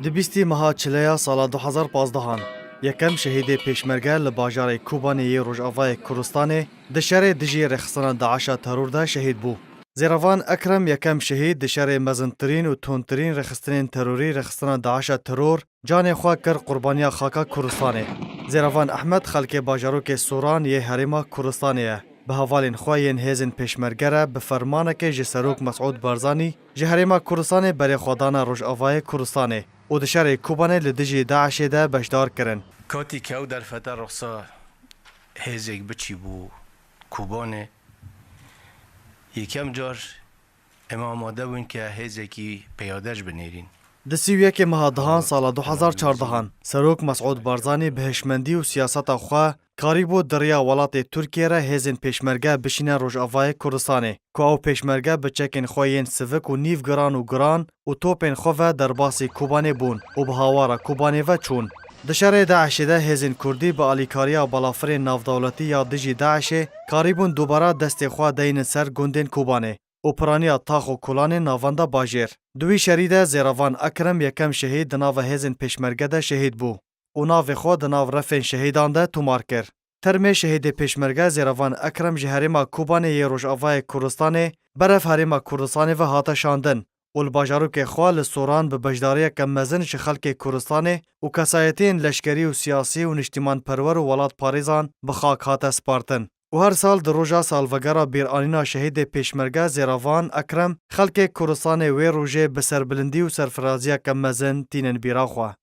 دبیستی مها چلیا سالا 2015 یکم شهید پیشمرگه لباجار کوبانی روجاوای کردستان دشهر دژی رخصان داعش ترور ده شهید بو. زیروان اکرم یکم شهید دشهر مزنترین و تونترین رخصترین تروری رخصان داعش ترور جان خوا کر قربانیا خاکا کردستانه. زیروان احمد خلک باجارو که سوران یه حریما کردستانه. به حوالین خواهین هزین پیشمرگره به فرمانه که جسروک مسعود بارزانی جهریما کردستان برای خودانا روجاوای کردستانه و دشهر کوبانه لدجی داعش ده بشدار کرن. کاتی که او در فتر رخصا هزیک بچی بو کوبانه یکم جار اما آماده بون که هزیکی پیادش بنیرین. دسیویه که مهادهان سال 2014 سروک مسعود بارزانی به هشمندی و سیاست خواه کاری بود دریا ولات ترکیه را هزین پیشمرگه بشینه روجاوای کردستانه که او پیشمرگه بچکن خواهین سوک و نیف گران و توپین خواه در باسی کوبانه بون و به هاوارا کوبانه و چون. دشهر داعش ده هزین کردی با آلیکاریا بالافر نافدولتی یا دژی داعش کاری بون دوباره دست خواه دین سر گندین کوبانه و پرانیا تاخ و کلان ناوانده باجر. دوی شریده زیروان اکرم یکم شهید دناو هزین پیشمرگه ده شهید بو و ناو خود دناو رفین شهیدان ده تومار کر. ترم شهید پیشمرگه زیروان اکرم جهریما کوبانه ی روجاوای کردستانه برف حریما کردستانه و هاتا شاندن و الباجارو که خواه لسوران به بجداری کم مزن خلک کردستانه و کسایتین لشکری و سیاسی و نشتیمان پرور و ولات پاریزان به خاک هاتا سپارتن. و هر سال در روژا سالوگرا بیرانینا شهید پیشمرگه زیروان اکرم خلک کردستان وی روژه به سربلندی و سرفرازی کم مزن تینن بیراخواه.